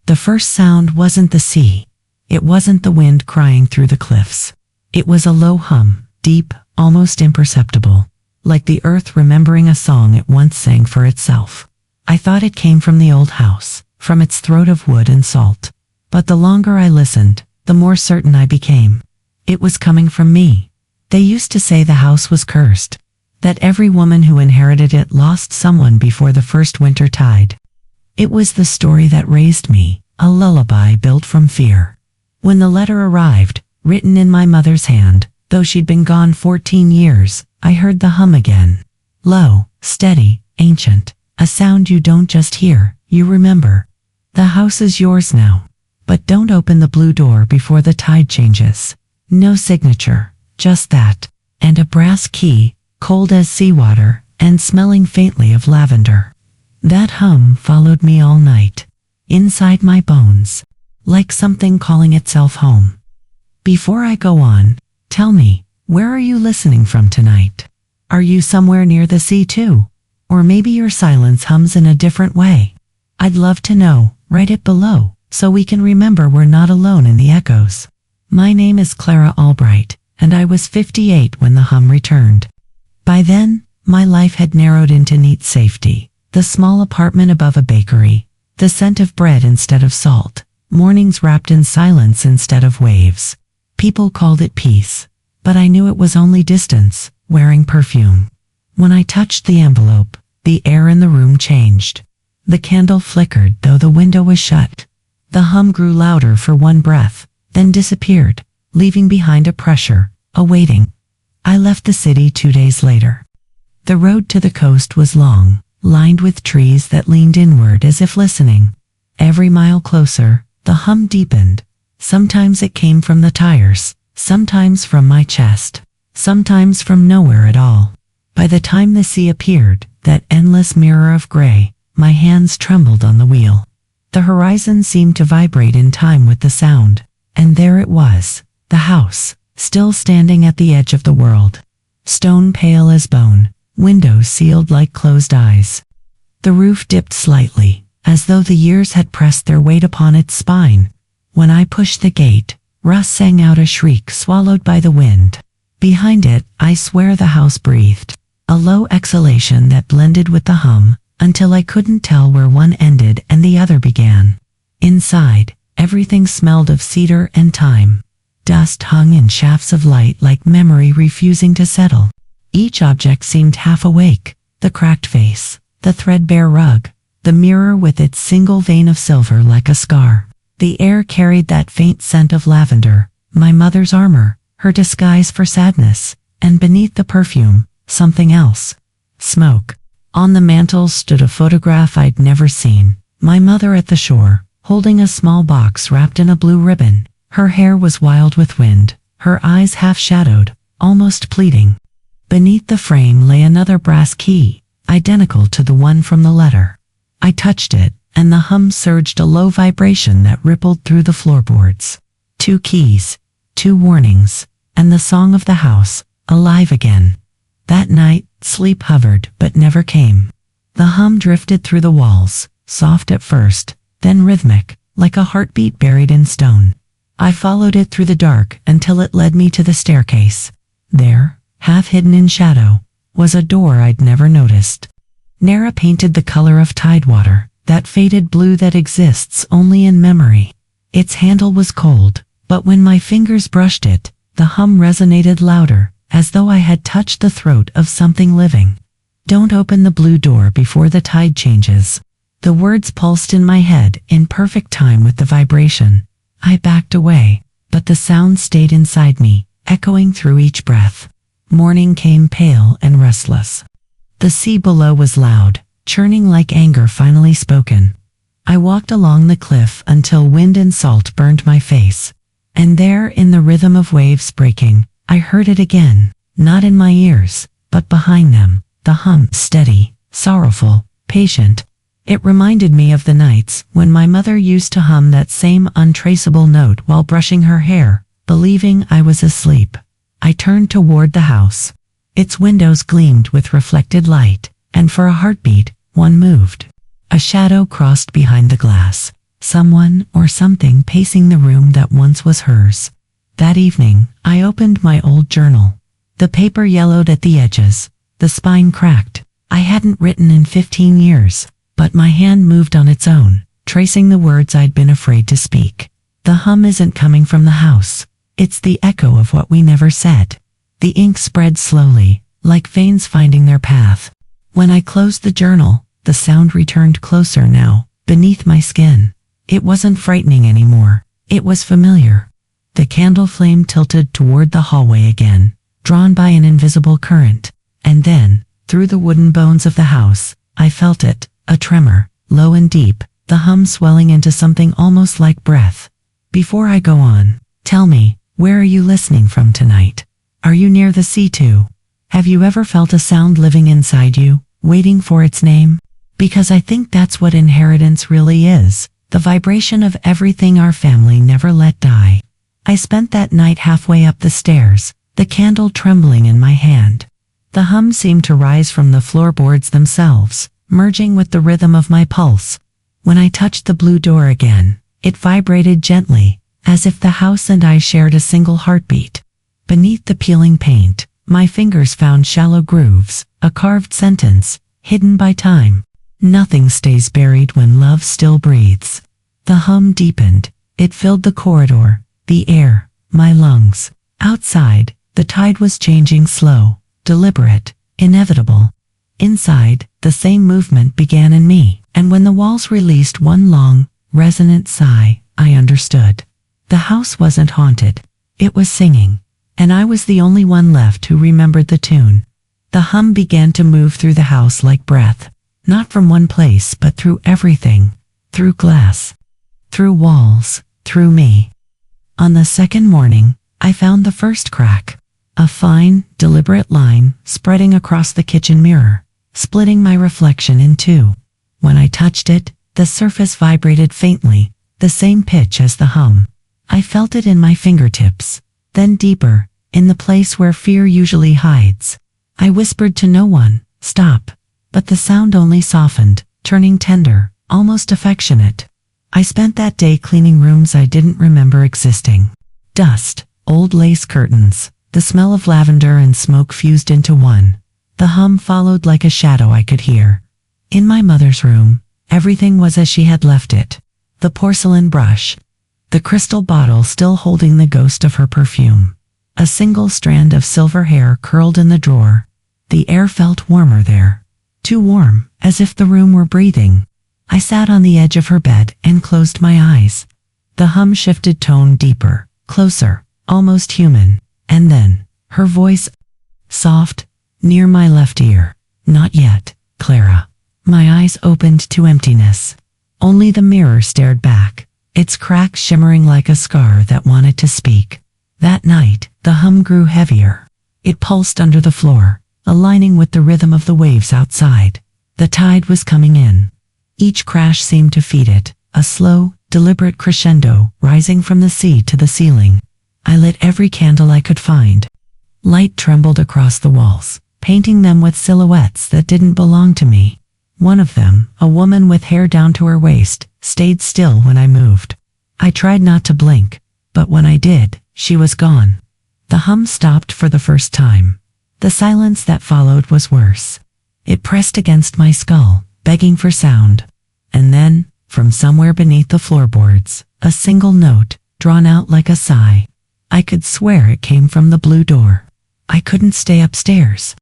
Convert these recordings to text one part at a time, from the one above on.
The first sound wasn't the sea. It wasn't the wind crying through the cliffs. It was a low hum, deep, almost imperceptible, like the earth remembering a song it once sang for itself. I thought it came from the old house, from its throat of wood and salt. But the longer I listened, the more certain I became. It was coming from me. They used to say the house was cursed, that every woman who inherited it lost someone before the first winter tide. It was the story that raised me, a lullaby built from fear. When the letter arrived, written in my mother's hand, though she'd been gone 14 years, I heard the hum again. Low, steady, ancient, a sound you don't just hear, you remember. The house is yours now. But don't open the blue door before the tide changes. No signature, just that, and a brass key, cold as seawater, and smelling faintly of lavender. That hum followed me all night, inside my bones, like something calling itself home. Before I go on, tell me, where are you listening from tonight? Are you somewhere near the sea too? Or maybe your silence hums in a different way? I'd love to know. Write it below, so we can remember we're not alone in the echoes. My name is Clara Albright, and I was 58 when the hum returned. By then, my life had narrowed into neat safety. The small apartment above a bakery, the scent of bread instead of salt, mornings wrapped in silence instead of waves. People called it peace, but I knew it was only distance, wearing perfume. When I touched the envelope, the air in the room changed. The candle flickered though the window was shut. The hum grew louder for one breath, then disappeared, leaving behind a pressure, a waiting. I left the city 2 days later. The road to the coast was long, lined with trees that leaned inward as if listening. Every mile closer, the hum deepened. Sometimes it came from the tires, sometimes from my chest, sometimes from nowhere at all. By the time the sea appeared, that endless mirror of gray, my hands trembled on the wheel. The horizon seemed to vibrate in time with the sound, and there it was, the house, still standing at the edge of the world. Stone pale as bone, windows sealed like closed eyes. The roof dipped slightly, as though the years had pressed their weight upon its spine. When I pushed the gate, Russ sang out a shriek swallowed by the wind. Behind it, I swear the house breathed, a low exhalation that blended with the hum, until I couldn't tell where one ended and the other began. Inside, everything smelled of cedar and thyme. Dust hung in shafts of light like memory refusing to settle. Each object seemed half awake, the cracked face, the threadbare rug, the mirror with its single vein of silver like a scar. The air carried that faint scent of lavender, my mother's armor, her disguise for sadness, and beneath the perfume, something else. Smoke. On the mantel stood a photograph I'd never seen, my mother at the shore, holding a small box wrapped in a blue ribbon. Her hair was wild with wind, her eyes half-shadowed, almost pleading. Beneath the frame lay another brass key, identical to the one from the letter. I touched it, and the hum surged a low vibration that rippled through the floorboards. 2 keys, 2 warnings, and the song of the house, alive again. That night, sleep hovered but never came. The hum drifted through the walls, soft at first, then rhythmic, like a heartbeat buried in stone. I followed it through the dark until it led me to the staircase. There, half hidden in shadow, was a door I'd never noticed. Nara painted the color of tidewater, that faded blue that exists only in memory. Its handle was cold, but when my fingers brushed it, the hum resonated louder, as though I had touched the throat of something living. Don't open the blue door before the tide changes. The words pulsed in my head in perfect time with the vibration. I backed away, but the sound stayed inside me, echoing through each breath. Morning came pale and restless. The sea below was loud, churning like anger finally spoken. I walked along the cliff until wind and salt burned my face. And there, in the rhythm of waves breaking, I heard it again, not in my ears, but behind them, the hum, steady, sorrowful, patient. It reminded me of the nights when my mother used to hum that same untraceable note while brushing her hair, believing I was asleep. I turned toward the house. Its windows gleamed with reflected light, and for a heartbeat, one moved. A shadow crossed behind the glass, someone or something pacing the room that once was hers. That evening, I opened my old journal. The paper yellowed at the edges, the spine cracked. I hadn't written in 15 years, but my hand moved on its own, tracing the words I'd been afraid to speak. The hum isn't coming from the house. It's the echo of what we never said. The ink spread slowly, like veins finding their path. When I closed the journal, the sound returned closer now, beneath my skin. It wasn't frightening anymore. It was familiar. The candle flame tilted toward the hallway again, drawn by an invisible current. And then, through the wooden bones of the house, I felt it, a tremor, low and deep, the hum swelling into something almost like breath. Before I go on, tell me, where are you listening from tonight? Are you near the sea too? Have you ever felt a sound living inside you, waiting for its name? Because I think that's what inheritance really is, the vibration of everything our family never let die. I spent that night halfway up the stairs, the candle trembling in my hand. The hum seemed to rise from the floorboards themselves, merging with the rhythm of my pulse. When I touched the blue door again, it vibrated gently, as if the house and I shared a single heartbeat. Beneath the peeling paint, my fingers found shallow grooves, a carved sentence, hidden by time. Nothing stays buried when love still breathes. The hum deepened. It filled the corridor, the air, my lungs. Outside, the tide was changing, slow, deliberate, inevitable. Inside, the same movement began in me, and when the walls released one long, resonant sigh, I understood. The house wasn't haunted. It was singing, and I was the only one left who remembered the tune. The hum began to move through the house like breath, not from one place but through everything, through glass, through walls, through me. On the second morning, I found the first crack, a fine, deliberate line spreading across the kitchen mirror, splitting my reflection in two. When I touched it, the surface vibrated faintly, the same pitch as the hum. I felt it in my fingertips, then deeper, in the place where fear usually hides. I whispered to no one, "Stop," but the sound only softened, turning tender, almost affectionate. I spent that day cleaning rooms I didn't remember existing. Dust, old lace curtains, the smell of lavender and smoke fused into one. The hum followed like a shadow I could hear. In my mother's room, everything was as she had left it. The porcelain brush, the crystal bottle still holding the ghost of her perfume. A single strand of silver hair curled in the drawer. The air felt warmer there. Too warm, as if the room were breathing. I sat on the edge of her bed and closed my eyes. The hum shifted tone deeper, closer, almost human. And then, her voice, soft, near my left ear. "Not yet, Clara." My eyes opened to emptiness. Only the mirror stared back, its crack shimmering like a scar that wanted to speak. That night, the hum grew heavier. It pulsed under the floor, aligning with the rhythm of the waves outside. The tide was coming in. Each crash seemed to feed it, a slow, deliberate crescendo rising from the sea to the ceiling. I lit every candle I could find. Light trembled across the walls, painting them with silhouettes that didn't belong to me. One of them, a woman with hair down to her waist, stayed still when I moved. I tried not to blink, but when I did, she was gone. The hum stopped for the first time. The silence that followed was worse. It pressed against my skull, begging for sound. And then, from somewhere beneath the floorboards, a single note, drawn out like a sigh. I could swear it came from the blue door. I couldn't stay upstairs.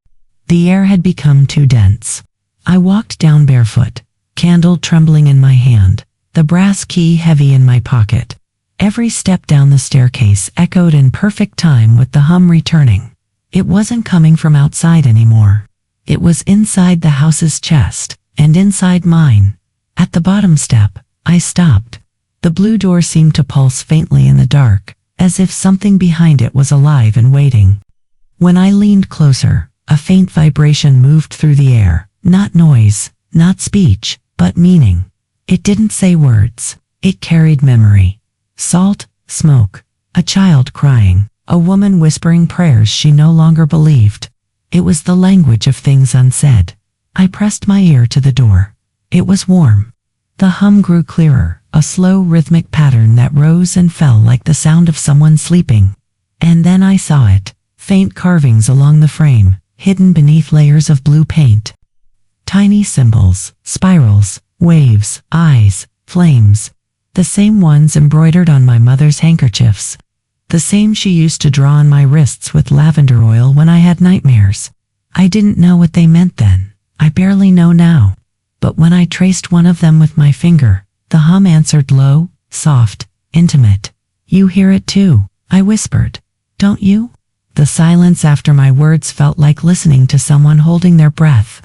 The air had become too dense. I walked down barefoot, candle trembling in my hand, the brass key heavy in my pocket. Every step down the staircase echoed in perfect time with the hum returning. It wasn't coming from outside anymore. It was inside the house's chest, and inside mine. At the bottom step, I stopped. The blue door seemed to pulse faintly in the dark, as if something behind it was alive and waiting. When I leaned closer, a faint vibration moved through the air, not noise, not speech, but meaning. It didn't say words, it carried memory. Salt, smoke, a child crying, a woman whispering prayers she no longer believed. It was the language of things unsaid. I pressed my ear to the door. It was warm. The hum grew clearer, a slow rhythmic pattern that rose and fell like the sound of someone sleeping. And then I saw it, faint carvings along the frame, hidden beneath layers of blue paint. Tiny symbols, spirals, waves, eyes, flames, the same ones embroidered on my mother's handkerchiefs, the same she used to draw on my wrists with lavender oil when I had nightmares. I didn't know what they meant then. I barely know now. But when I traced one of them with my finger, the hum answered low, soft, intimate. "You hear it too," I whispered. "Don't you?" The silence after my words felt like listening to someone holding their breath.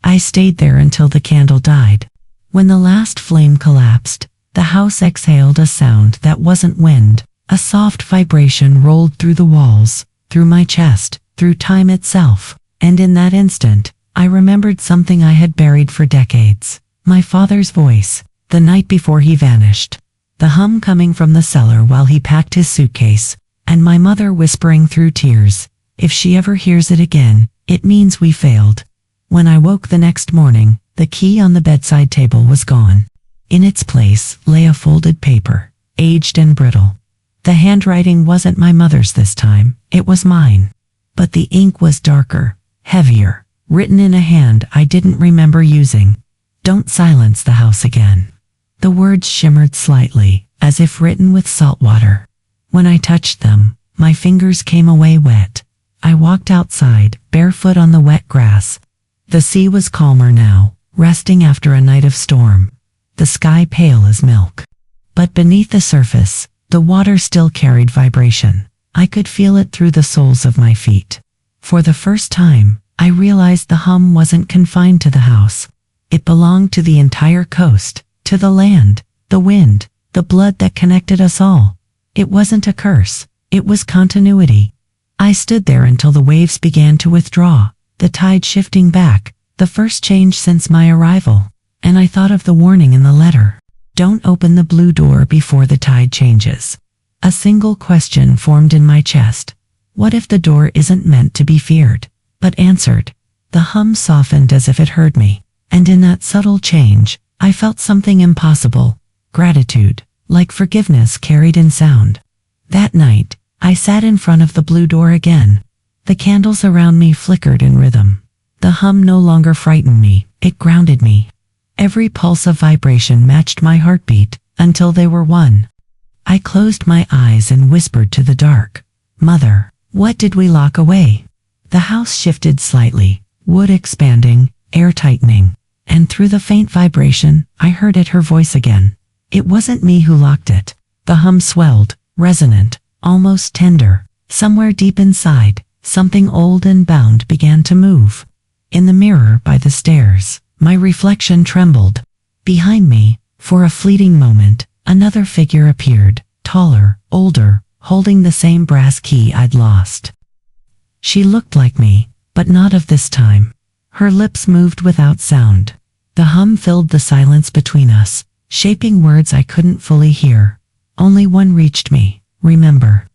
I stayed there until the candle died. When the last flame collapsed, the house exhaled a sound that wasn't wind. A soft vibration rolled through the walls, through my chest, through time itself. And in that instant, I remembered something I had buried for decades. My father's voice, the night before he vanished. The hum coming from the cellar while he packed his suitcase, and my mother whispering through tears, "If she ever hears it again, it means we failed." When I woke the next morning, the key on the bedside table was gone. In its place lay a folded paper, aged and brittle. The handwriting wasn't my mother's this time, it was mine. But the ink was darker, heavier, written in a hand I didn't remember using. "Don't silence the house again." The words shimmered slightly, as if written with salt water. When I touched them, my fingers came away wet. I walked outside, barefoot on the wet grass. The sea was calmer now, resting after a night of storm. The sky pale as milk. But beneath the surface, the water still carried vibration. I could feel it through the soles of my feet. For the first time, I realized the hum wasn't confined to the house. It belonged to the entire coast, to the land, the wind, the blood that connected us all. It wasn't a curse, it was continuity. I stood there until the waves began to withdraw, the tide shifting back, the first change since my arrival. And I thought of the warning in the letter. Don't open the blue door before the tide changes. A single question formed in my chest. What if the door isn't meant to be feared, but answered? The hum softened as if it heard me, and in that subtle change, I felt something impossible. Gratitude, like forgiveness carried in sound. That night, I sat in front of the blue door again. The candles around me flickered in rhythm. The hum no longer frightened me, it grounded me. Every pulse of vibration matched my heartbeat, until they were one. I closed my eyes and whispered to the dark, "Mother, what did we lock away?" The house shifted slightly, wood expanding, air tightening, and through the faint vibration, I heard her voice again. It wasn't me who locked it. The hum swelled, resonant, almost tender. Somewhere deep inside, something old and bound began to move. In the mirror by the stairs, my reflection trembled. Behind me, for a fleeting moment, another figure appeared, taller, older, holding the same brass key I'd lost. She looked like me, but not of this time. Her lips moved without sound. The hum filled the silence between us, shaping words I couldn't fully hear. Only one reached me, "Remember."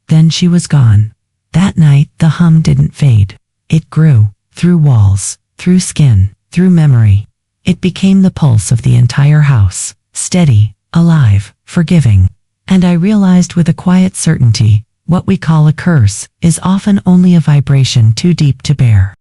Then she was gone. That night, the hum didn't fade. It grew, through walls, through skin, through memory. It became the pulse of the entire house, steady, alive, forgiving. And I realized with a quiet certainty, what we call a curse is often only a vibration too deep to bear.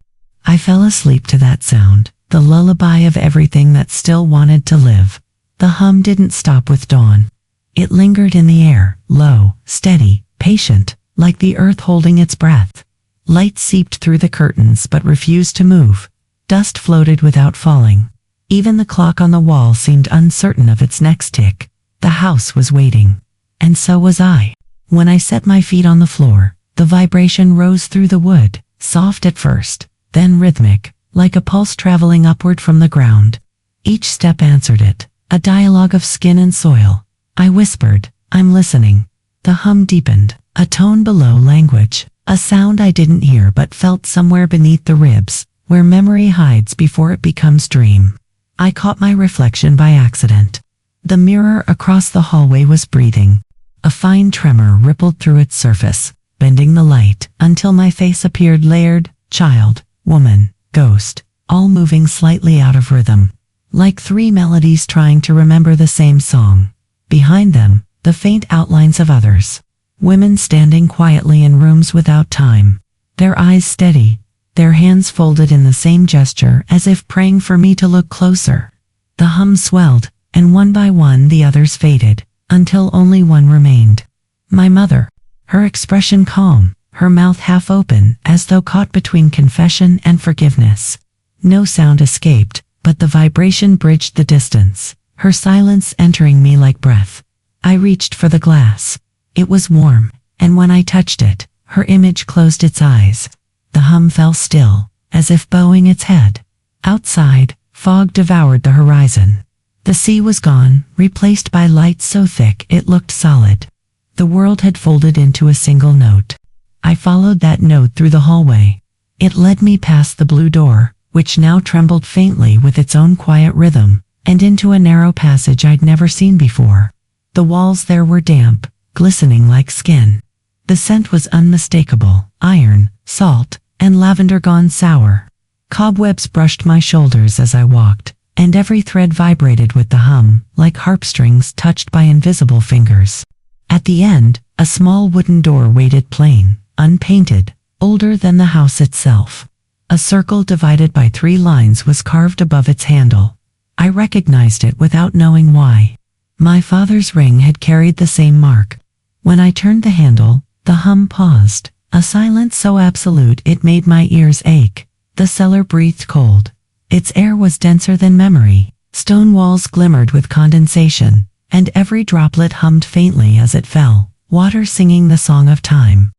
I fell asleep to that sound, the lullaby of everything that still wanted to live. The hum didn't stop with dawn. It lingered in the air, low, steady, patient, like the earth holding its breath. Light seeped through the curtains but refused to move. Dust floated without falling. Even the clock on the wall seemed uncertain of its next tick. The house was waiting. And so was I. When I set my feet on the floor, the vibration rose through the wood, soft at first, then rhythmic, like a pulse traveling upward from the ground. Each step answered it, a dialogue of skin and soil. I whispered, "I'm listening." The hum deepened, a tone below language, a sound I didn't hear but felt somewhere beneath the ribs, where memory hides before it becomes dream. I caught my reflection by accident. The mirror across the hallway was breathing. A fine tremor rippled through its surface, bending the light until my face appeared layered, child, woman, ghost, all moving slightly out of rhythm. like three melodies trying to remember the same song. Behind them, the faint outlines of others. Women standing quietly in rooms without time, their eyes steady, their hands folded in the same gesture as if praying for me to look closer. The hum swelled, and one by one the others faded, until only one remained. My mother. Her expression calm, her mouth half open as though caught between confession and forgiveness. No sound escaped, but the vibration bridged the distance, her silence entering me like breath. I reached for the glass. It was warm, and when I touched it, her image closed its eyes. The hum fell still, as if bowing its head. Outside, fog devoured the horizon. The sea was gone, replaced by light so thick it looked solid. The world had folded into a single note. I followed that note through the hallway. It led me past the blue door, which now trembled faintly with its own quiet rhythm, and into a narrow passage I'd never seen before. The walls there were damp, glistening like skin. The scent was unmistakable, iron, salt, and lavender gone sour. Cobwebs brushed my shoulders as I walked, and every thread vibrated with the hum, like harpstrings touched by invisible fingers. At the end, a small wooden door waited plain, unpainted, older than the house itself. A circle divided by 3 lines was carved above its handle. I recognized it without knowing why. My father's ring had carried the same mark. When I turned the handle, the hum paused, a silence so absolute it made my ears ache. The cellar breathed cold. Its air was denser than memory. Stone walls glimmered with condensation, and every droplet hummed faintly as it fell, water singing the song of time.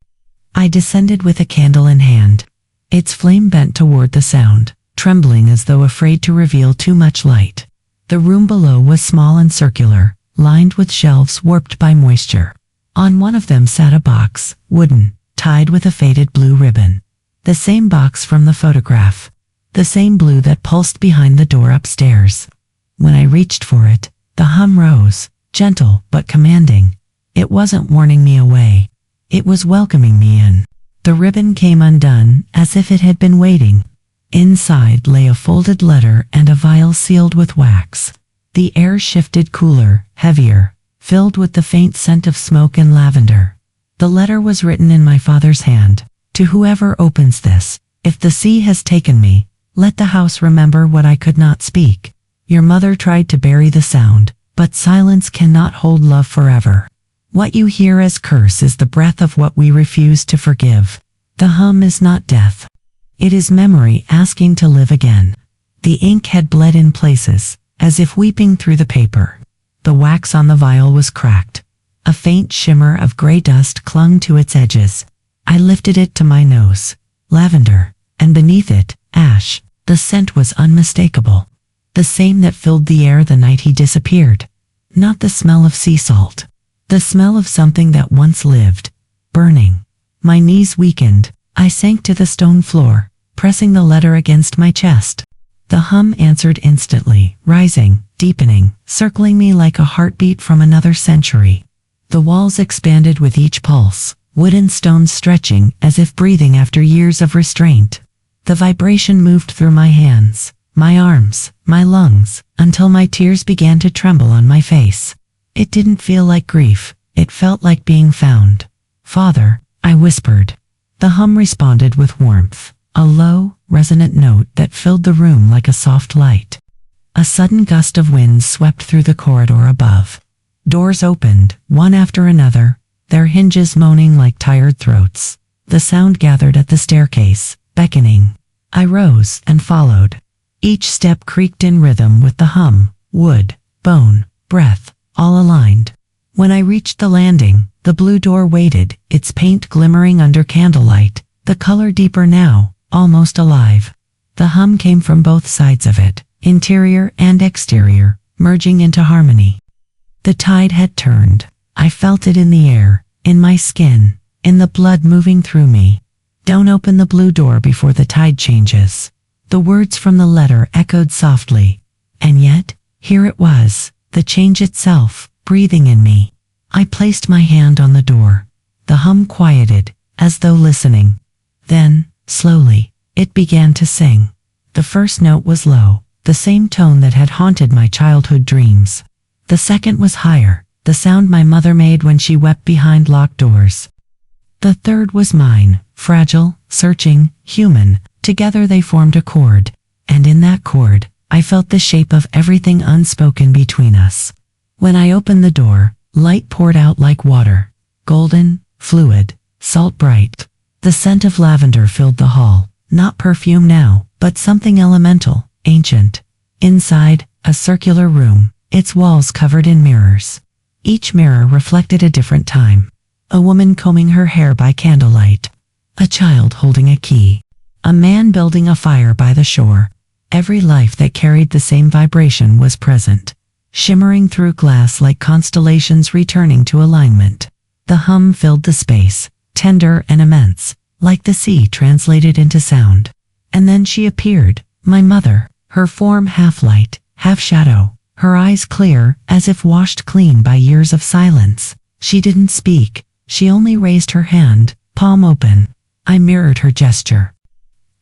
I descended with a candle in hand. Its flame bent toward the sound, trembling as though afraid to reveal too much light. The room below was small and circular, lined with shelves warped by moisture. On one of them sat a box, wooden, tied with a faded blue ribbon. The same box from the photograph. The same blue that pulsed behind the door upstairs. When I reached for it, the hum rose, gentle but commanding. It wasn't warning me away. It was welcoming me in. The ribbon came undone, as if it had been waiting. Inside lay a folded letter and a vial sealed with wax. The air shifted cooler, heavier, filled with the faint scent of smoke and lavender. The letter was written in my father's hand. To whoever opens this, if the sea has taken me, let the house remember what I could not speak. Your mother tried to bury the sound, but silence cannot hold love forever. What you hear as curse is the breath of what we refuse to forgive. The hum is not death. It is memory asking to live again. The ink had bled in places, as if weeping through the paper. The wax on the vial was cracked. A faint shimmer of gray dust clung to its edges. I lifted it to my nose. Lavender, and beneath it, ash. The scent was unmistakable. The same that filled the air the night he disappeared. Not the smell of sea salt. The smell of something that once lived. Burning. My knees weakened. I sank to the stone floor, pressing the letter against my chest. The hum answered instantly, rising, deepening, circling me like a heartbeat from another century. The walls expanded with each pulse, wood and stone stretching as if breathing after years of restraint. The vibration moved through my hands, my arms, my lungs, until my tears began to tremble on my face. It didn't feel like grief, it felt like being found. "Father," I whispered. The hum responded with warmth, a low, resonant note that filled the room like a soft light. A sudden gust of wind swept through the corridor above. Doors opened, one after another, their hinges moaning like tired throats. The sound gathered at the staircase, beckoning. I rose and followed. Each step creaked in rhythm with the hum, wood, bone, breath, all aligned. When I reached the landing, the blue door waited, its paint glimmering under candlelight, the color deeper now, almost alive. The hum came from both sides of it, interior and exterior, merging into harmony. The tide had turned. I felt it in the air, in my skin, in the blood moving through me. "Don't open the blue door before the tide changes." The words from the letter echoed softly. And yet, here it was, the change itself, breathing in me. I placed my hand on the door. The hum quieted, as though listening. Then, slowly, it began to sing. The first note was low, the same tone that had haunted my childhood dreams. The second was higher, the sound my mother made when she wept behind locked doors. The third was mine, fragile, searching, human. Together they formed a chord, and in that chord, I felt the shape of everything unspoken between us. When I opened the door, light poured out like water, golden, fluid, salt bright. The scent of lavender filled the hall, not perfume now, but something elemental, ancient. Inside, a circular room, its walls covered in mirrors. Each mirror reflected a different time. A woman combing her hair by candlelight. A child holding a key. A man building a fire by the shore. Every life that carried the same vibration was present, shimmering through glass like constellations returning to alignment. The hum filled the space, tender and immense, like the sea translated into sound. And then she appeared, my mother, her form half light, half shadow, her eyes clear, as if washed clean by years of silence. She didn't speak, she only raised her hand, palm open. I mirrored her gesture.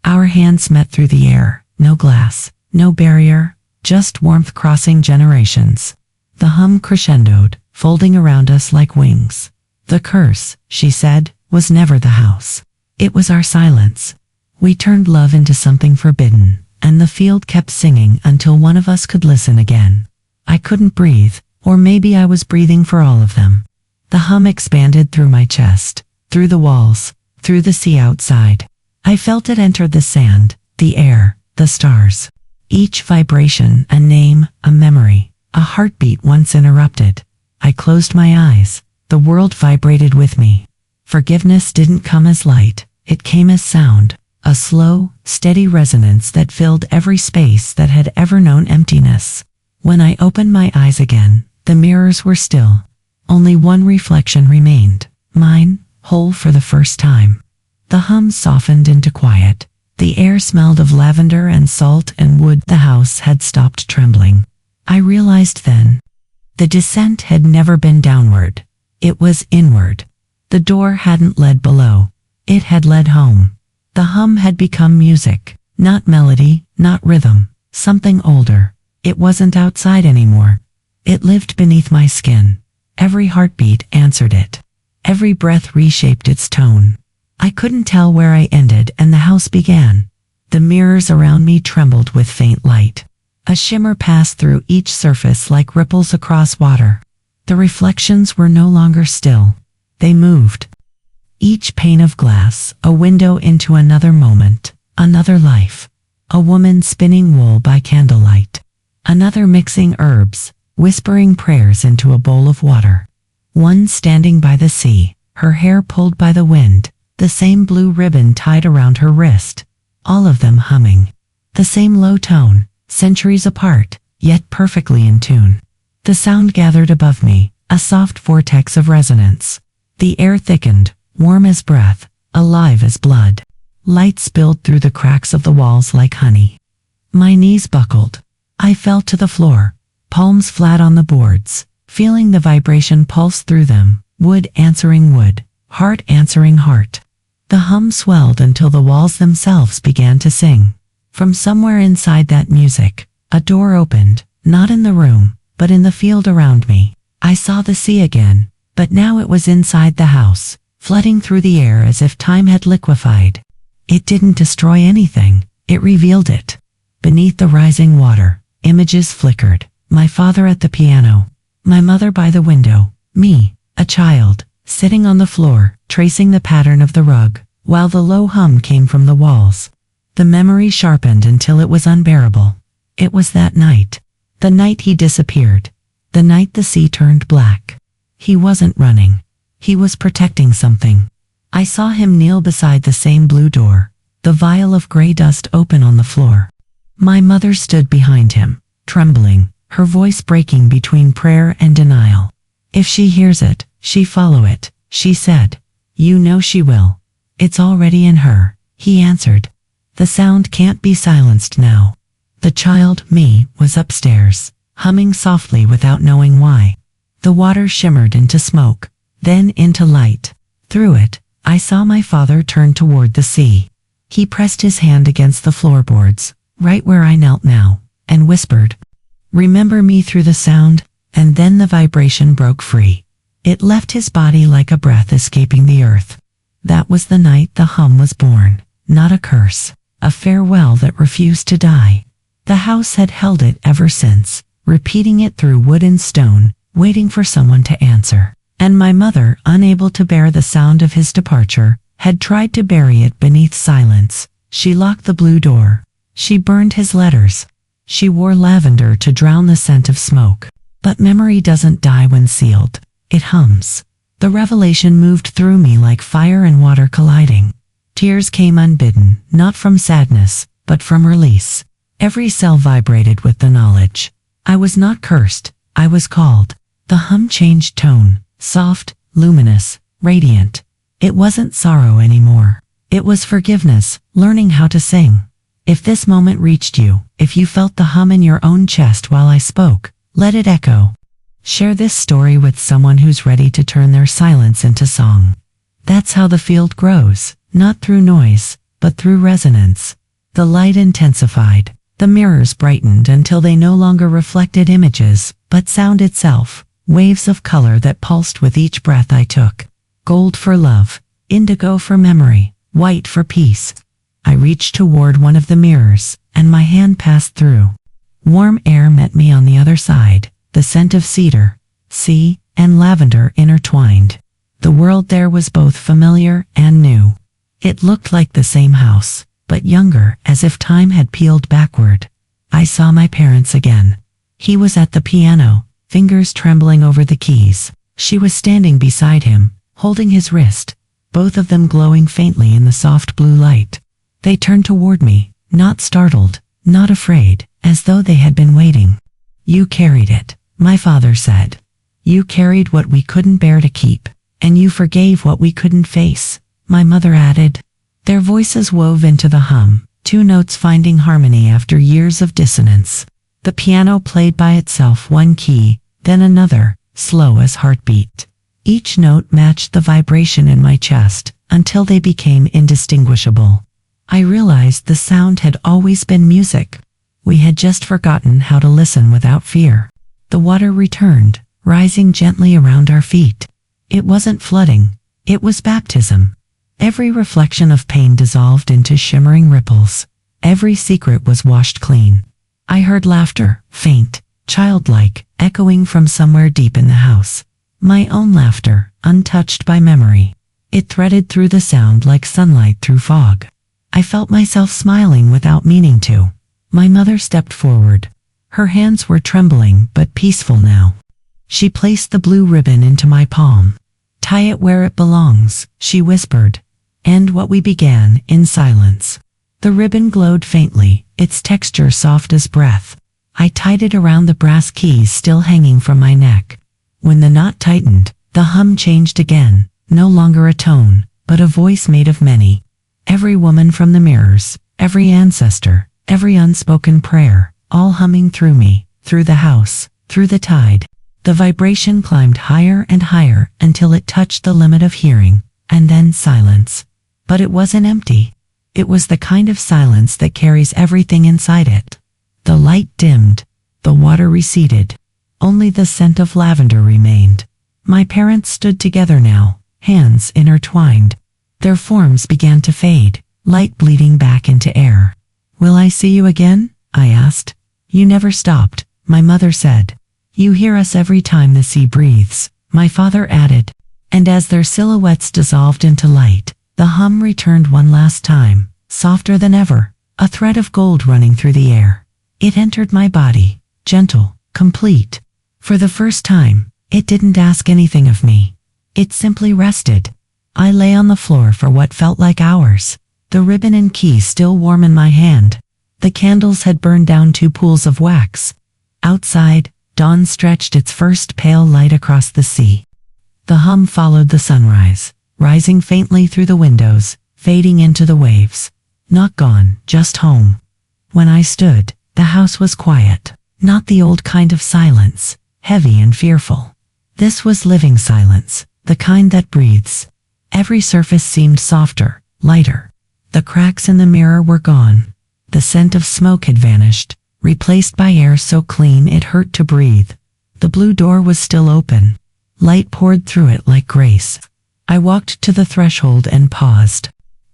Our hands met through the air, no glass, no barrier, just warmth crossing generations. The hum crescendoed, folding around us like wings. The curse, she said, was never the house. It was our silence. We turned love into something forbidden, and the field kept singing until one of us could listen again. I couldn't breathe, or maybe I was breathing for all of them. The hum expanded through my chest, through the walls, through the sea outside. I felt it enter the sand, the air, the stars. Each vibration a name, a memory, a heartbeat once interrupted. I closed my eyes. The world vibrated with me. Forgiveness didn't come as light, it came as sound, a slow, steady resonance that filled every space that had ever known emptiness. When I opened my eyes again, the mirrors were still. Only one reflection remained, mine, whole for the first time. The hum softened into quiet. The air smelled of lavender and salt and wood. The house had stopped trembling. I realized then, the descent had never been downward. It was inward. The door hadn't led below. It had led home. The hum had become music, not melody, not rhythm, something older. It wasn't outside anymore. It lived beneath my skin. Every heartbeat answered it. Every breath reshaped its tone. I couldn't tell where I ended and the house began. The mirrors around me trembled with faint light. A shimmer passed through each surface like ripples across water. The reflections were no longer still. They moved. Each pane of glass, a window into another moment, another life. A woman spinning wool by candlelight. Another mixing herbs, whispering prayers into a bowl of water. One standing by the sea, her hair pulled by the wind, the same blue ribbon tied around her wrist. All of them humming. The same low tone, centuries apart, yet perfectly in tune. The sound gathered above me, a soft vortex of resonance. The air thickened, warm as breath, alive as blood. Light spilled through the cracks of the walls like honey. My knees buckled. I fell to the floor, palms flat on the boards, feeling the vibration pulse through them, wood answering wood, heart answering heart. The hum swelled until the walls themselves began to sing. From somewhere inside that music, a door opened, not in the room, but in the field around me. I saw the sea again, but now it was inside the house, flooding through the air as if time had liquefied. It didn't destroy anything, it revealed it. Beneath the rising water, images flickered. My father at the piano, my mother by the window, me, a child, sitting on the floor, tracing the pattern of the rug, while the low hum came from the walls. The memory sharpened until it was unbearable. It was that night. The night he disappeared. The night the sea turned black. He wasn't running. He was protecting something. I saw him kneel beside the same blue door, the vial of gray dust open on the floor. My mother stood behind him, trembling, her voice breaking between prayer and denial. If she hears it, she follow it, she said. You know she will. It's already in her, he answered. The sound can't be silenced now. The child, me, was upstairs, humming softly without knowing why. The water shimmered into smoke, then into light. Through it, I saw my father turn toward the sea. He pressed his hand against the floorboards, right where I knelt now, and whispered, "Remember me," through the sound, and then the vibration broke free. It left his body like a breath escaping the earth. That was the night the hum was born, not a curse, a farewell that refused to die. The house had held it ever since, repeating it through wood and stone, waiting for someone to answer. And my mother, unable to bear the sound of his departure, had tried to bury it beneath silence. She locked the blue door. She burned his letters. She wore lavender to drown the scent of smoke. But memory doesn't die when sealed. It hums. The revelation moved through me like fire and water colliding. Tears came unbidden, not from sadness, but from release. Every cell vibrated with the knowledge. I was not cursed. I was called. The hum changed tone, soft, luminous, radiant. It wasn't sorrow anymore. It was forgiveness, learning how to sing. If this moment reached you, if you felt the hum in your own chest while I spoke, let it echo. Share this story with someone who's ready to turn their silence into song. That's how the field grows, not through noise, but through resonance. The light intensified. The mirrors brightened until they no longer reflected images, but sound itself, waves of color that pulsed with each breath I took. Gold for love, indigo for memory, white for peace. I reached toward one of the mirrors, and my hand passed through. Warm air met me on the other side, the scent of cedar, sea, and lavender intertwined. The world there was both familiar and new. It looked like the same house, but younger, as if time had peeled backward. I saw my parents again. He was at the piano, fingers trembling over the keys. She was standing beside him, holding his wrist, both of them glowing faintly in the soft blue light. They turned toward me, not startled, not afraid, as though they had been waiting. "You carried it," my father said. "You carried what we couldn't bear to keep, and you forgave what we couldn't face," my mother added. Their voices wove into the hum, two notes finding harmony after years of dissonance. The piano played by itself one key, then another, slow as heartbeat. Each note matched the vibration in my chest, until they became indistinguishable. I realized the sound had always been music. We had just forgotten how to listen without fear. The water returned, rising gently around our feet. It wasn't flooding, it was baptism. Every reflection of pain dissolved into shimmering ripples. Every secret was washed clean. I heard laughter, faint, childlike, echoing from somewhere deep in the house. My own laughter, untouched by memory. It threaded through the sound like sunlight through fog. I felt myself smiling without meaning to. My mother stepped forward. Her hands were trembling but peaceful now. She placed the blue ribbon into my palm. "Tie it where it belongs," she whispered. "End what we began," in silence. The ribbon glowed faintly, its texture soft as breath. I tied it around the brass keys still hanging from my neck. When the knot tightened, the hum changed again, no longer a tone, but a voice made of many. Every woman from the mirrors, every ancestor, every unspoken prayer, all humming through me, through the house, through the tide. The vibration climbed higher and higher until it touched the limit of hearing, and then silence. But it wasn't empty. It was the kind of silence that carries everything inside it. The light dimmed. The water receded. Only the scent of lavender remained. My parents stood together now, hands intertwined. Their forms began to fade, light bleeding back into air. "Will I see you again?" I asked. "You never stopped," my mother said. "You hear us every time the sea breathes," my father added. And as their silhouettes dissolved into light, the hum returned one last time, softer than ever, a thread of gold running through the air. It entered my body, gentle, complete. For the first time, it didn't ask anything of me. It simply rested. I lay on the floor for what felt like hours, the ribbon and keys still warm in my hand. The candles had burned down 2 pools of wax. Outside, dawn stretched its first pale light across the sea. The hum followed the sunrise, rising faintly through the windows, fading into the waves. Not gone, just home. When I stood, the house was quiet, not the old kind of silence, heavy and fearful. This was living silence, the kind that breathes. Every surface seemed softer, lighter. The cracks in the mirror were gone. The scent of smoke had vanished. replaced by air so clean it hurt to breathe. The blue door was still open. Light poured through it like grace. I walked to the threshold and paused.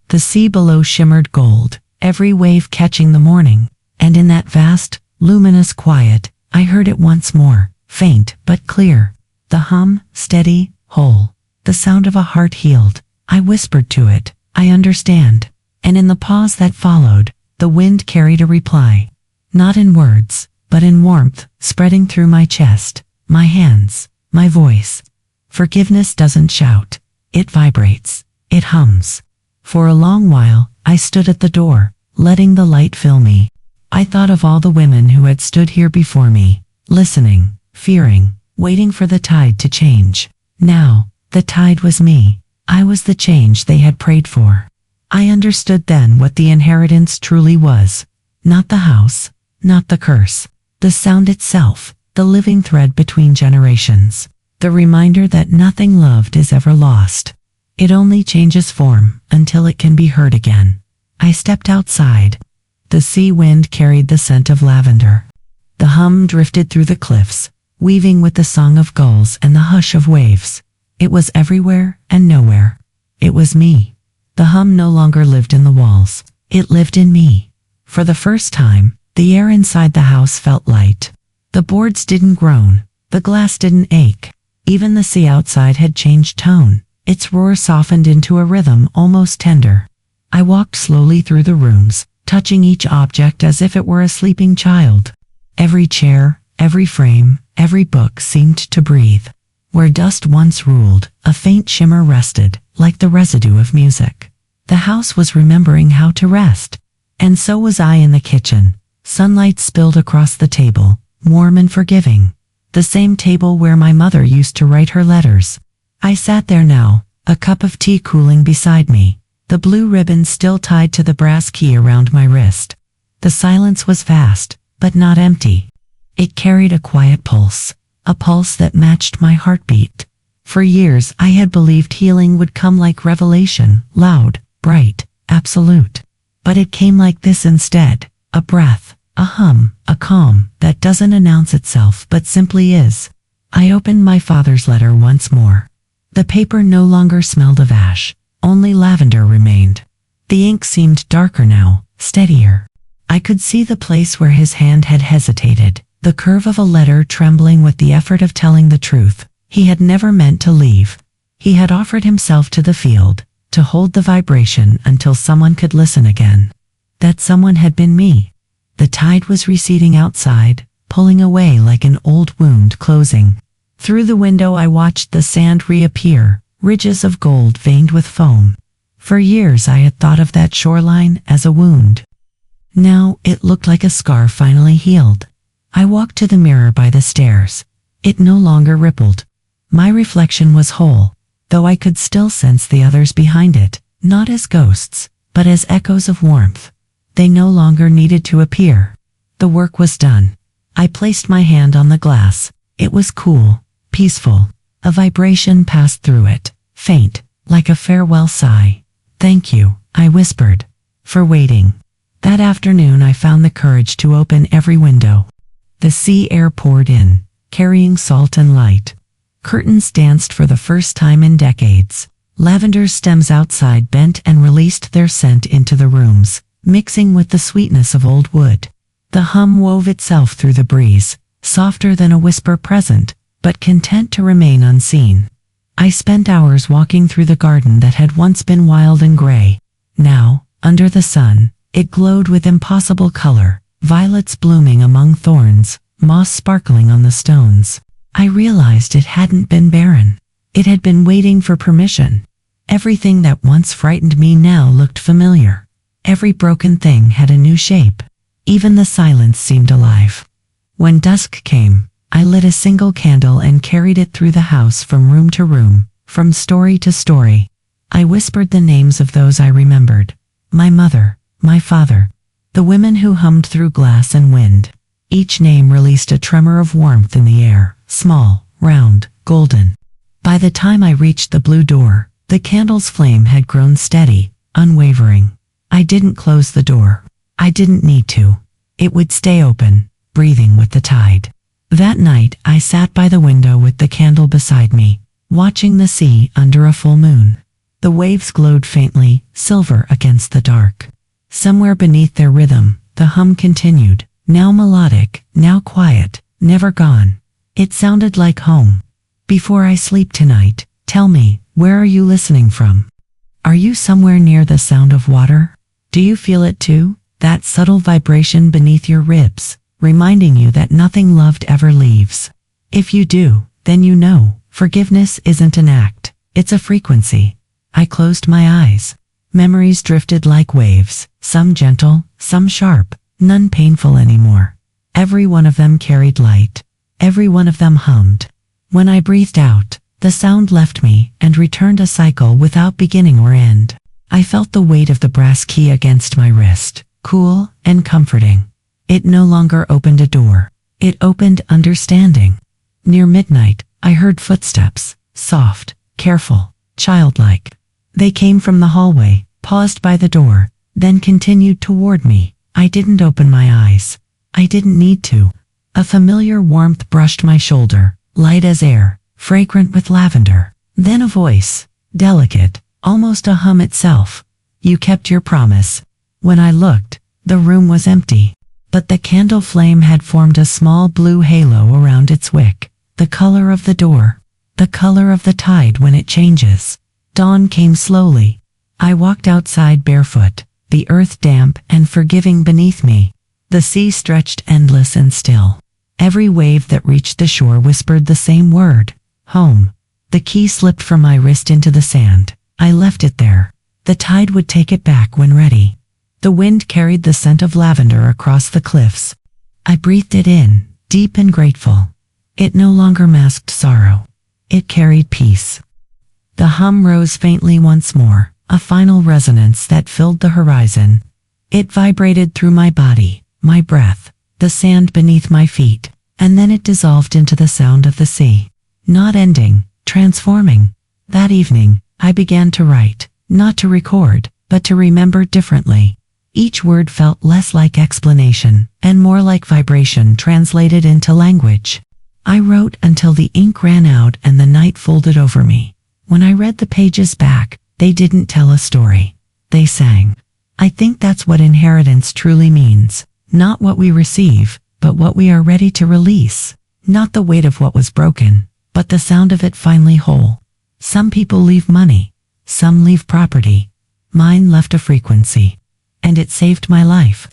The sea below shimmered gold, every wave catching the morning, and in that vast, luminous quiet, I heard it once more, faint but clear. The hum, steady, whole. The sound of a heart healed. I whispered to it, "I understand." And in the pause that followed, the wind carried a reply. Not in words, but in warmth, spreading through my chest, my hands, my voice. Forgiveness doesn't shout. It vibrates. It hums. For a long while, I stood at the door, letting the light fill me. I thought of all the women who had stood here before me, listening, fearing, waiting for the tide to change. Now, the tide was me. I was the change they had prayed for. I understood then what the inheritance truly was. Not the house, not the curse. The sound itself, the living thread between generations. The reminder that nothing loved is ever lost. It only changes form until it can be heard again. I stepped outside. The sea wind carried the scent of lavender. The hum drifted through the cliffs, weaving with the song of gulls and the hush of waves. It was everywhere and nowhere. It was me. The hum no longer lived in the walls. It lived in me. For the first time, the air inside the house felt light. The boards didn't groan. The glass didn't ache. Even the sea outside had changed tone. Its roar softened into a rhythm almost tender. I walked slowly through the rooms, touching each object as if it were a sleeping child. Every chair, every frame, every book seemed to breathe. Where dust once ruled, a faint shimmer rested, like the residue of music. The house was remembering how to rest. And so was I in the kitchen. Sunlight spilled across the table, warm and forgiving. The same table where my mother used to write her letters. I sat there now, a cup of tea cooling beside me, the blue ribbon still tied to the brass key around my wrist. The silence was vast, but not empty. It carried a quiet pulse, a pulse that matched my heartbeat. For years I had believed healing would come like revelation, loud, bright, absolute. But it came like this instead, a breath, a hum, a calm that doesn't announce itself but simply is. I opened my father's letter once more. The paper no longer smelled of ash, only lavender remained. The ink seemed darker now, steadier. I could see the place where his hand had hesitated, the curve of a letter trembling with the effort of telling the truth. He had never meant to leave. He had offered himself to the field, to hold the vibration until someone could listen again. That someone had been me. The tide was receding outside, pulling away like an old wound closing. Through the window I watched the sand reappear, ridges of gold veined with foam. For years I had thought of that shoreline as a wound. Now it looked like a scar finally healed. I walked to the mirror by the stairs. It no longer rippled. My reflection was whole, though I could still sense the others behind it, not as ghosts, but as echoes of warmth. They no longer needed to appear. The work was done. I placed my hand on the glass. It was cool, peaceful. A vibration passed through it, faint, like a farewell sigh. "Thank you," I whispered, "for waiting." That afternoon I found the courage to open every window. The sea air poured in, carrying salt and light. Curtains danced for the first time in decades. Lavender stems outside bent and released their scent into the rooms, mixing with the sweetness of old wood. The hum wove itself through the breeze, softer than a whisper present, but content to remain unseen. I spent hours walking through the garden that had once been wild and gray. Now, under the sun, it glowed with impossible color, violets blooming among thorns, moss sparkling on the stones. I realized it hadn't been barren. It had been waiting for permission. Everything that once frightened me now looked familiar. Every broken thing had a new shape. Even the silence seemed alive. When dusk came, I lit a single candle and carried it through the house from room to room, from story to story. I whispered the names of those I remembered. My mother, my father, the women who hummed through glass and wind. Each name released a tremor of warmth in the air, small, round, golden. By the time I reached the blue door, the candle's flame had grown steady, unwavering. I didn't close the door. I didn't need to. It would stay open, breathing with the tide. That night, I sat by the window with the candle beside me, watching the sea under a full moon. The waves glowed faintly, silver against the dark. Somewhere beneath their rhythm, the hum continued, now melodic, now quiet, never gone. It sounded like home. Before I sleep tonight, tell me, where are you listening from? Are you somewhere near the sound of water? Do you feel it too? That subtle vibration beneath your ribs, reminding you that nothing loved ever leaves. If you do, then you know, forgiveness isn't an act, it's a frequency. I closed my eyes. Memories drifted like waves, some gentle, some sharp, none painful anymore. Every one of them carried light. Every one of them hummed. When I breathed out, the sound left me and returned a cycle without beginning or end. I felt the weight of the brass key against my wrist, cool and comforting. It no longer opened a door. It opened understanding. Near midnight, I heard footsteps, soft, careful, childlike. They came from the hallway, paused by the door, then continued toward me. I didn't open my eyes. I didn't need to. A familiar warmth brushed my shoulder, light as air, fragrant with lavender. Then a voice, delicate, almost a hum itself. You kept your promise. When I looked, the room was empty, but the candle flame had formed a small blue halo around its wick, the color of the door, the color of the tide when it changes. Dawn came slowly. I walked outside barefoot, the earth damp and forgiving beneath me. The sea stretched endless and still. Every wave that reached the shore whispered the same word, home. The key slipped from my wrist into the sand. I left it there. The tide would take it back when ready. The wind carried the scent of lavender across the cliffs. I breathed it in, deep and grateful. It no longer masked sorrow. It carried peace. The hum rose faintly once more, a final resonance that filled the horizon. It vibrated through my body, my breath, the sand beneath my feet, and then it dissolved into the sound of the sea. Not ending, transforming. That evening, I began to write, not to record, but to remember differently. Each word felt less like explanation, and more like vibration translated into language. I wrote until the ink ran out and the night folded over me. When I read the pages back, they didn't tell a story. They sang. I think that's what inheritance truly means. Not what we receive, but what we are ready to release. Not the weight of what was broken, but the sound of it finally whole. Some people leave money. Some leave property. Mine left a frequency. And it saved my life.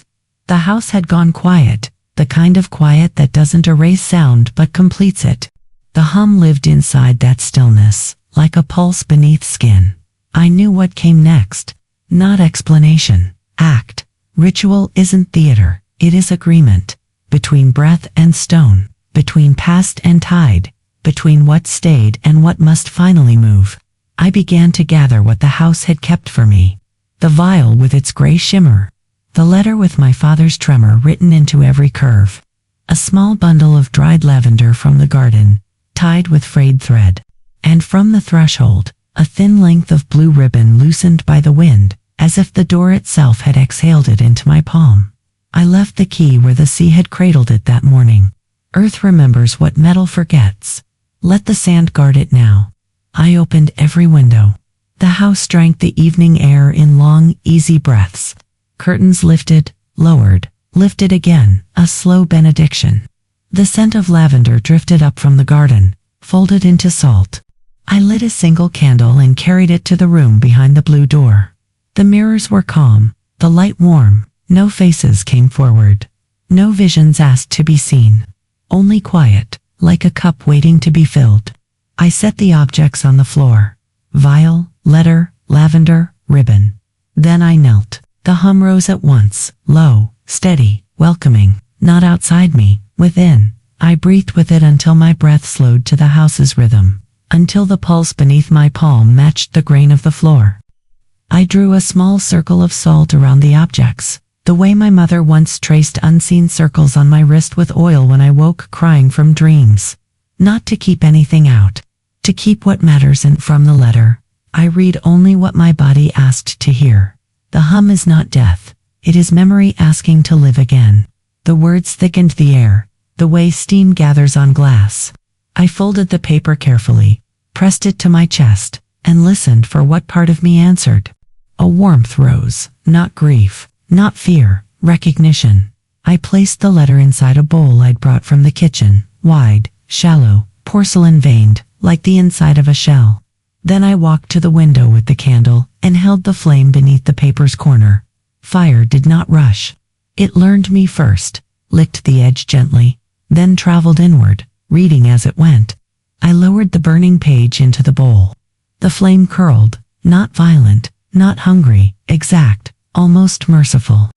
The house had gone quiet, the kind of quiet that doesn't erase sound but completes it. The hum lived inside that stillness, like a pulse beneath skin. I knew what came next. Not explanation. Act. Ritual isn't theater. It is agreement. Between breath and stone. Between past and tide. Between what stayed and what must finally move. I began to gather what the house had kept for me. The vial with its gray shimmer. The letter with my father's tremor written into every curve. A small bundle of dried lavender from the garden, tied with frayed thread. And from the threshold, a thin length of blue ribbon loosened by the wind, as if the door itself had exhaled it into my palm. I left the key where the sea had cradled it that morning. Earth remembers what metal forgets. Let the sand guard it now. I opened every window. The house drank the evening air in long, easy breaths. Curtains lifted, lowered, lifted again, a slow benediction. The scent of lavender drifted up from the garden, folded into salt. I lit a single candle and carried it to the room behind the blue door. The mirrors were calm, the light warm, no faces came forward. No visions asked to be seen. Only quiet, like a cup waiting to be filled. I set the objects on the floor. Vial, letter, lavender, ribbon. Then I knelt. The hum rose at once, low, steady, welcoming, not outside me, within. I breathed with it until my breath slowed to the house's rhythm, until the pulse beneath my palm matched the grain of the floor. I drew a small circle of salt around the objects, the way my mother once traced unseen circles on my wrist with oil when I woke crying from dreams. Not to keep anything out, to keep what matters in from the letter. I read only what my body asked to hear. The hum is not death, it is memory asking to live again. The words thickened the air, the way steam gathers on glass. I folded the paper carefully, pressed it to my chest, and listened for what part of me answered. A warmth rose, not grief, not fear, recognition. I placed the letter inside a bowl I'd brought from the kitchen, wide, shallow, porcelain veined, like the inside of a shell. Then I walked to the window with the candle and held the flame beneath the paper's corner. Fire did not rush. It learned me first, licked the edge gently, then traveled inward, reading as it went. I lowered the burning page into the bowl. The flame curled, not violent, not hungry, exact, almost merciful.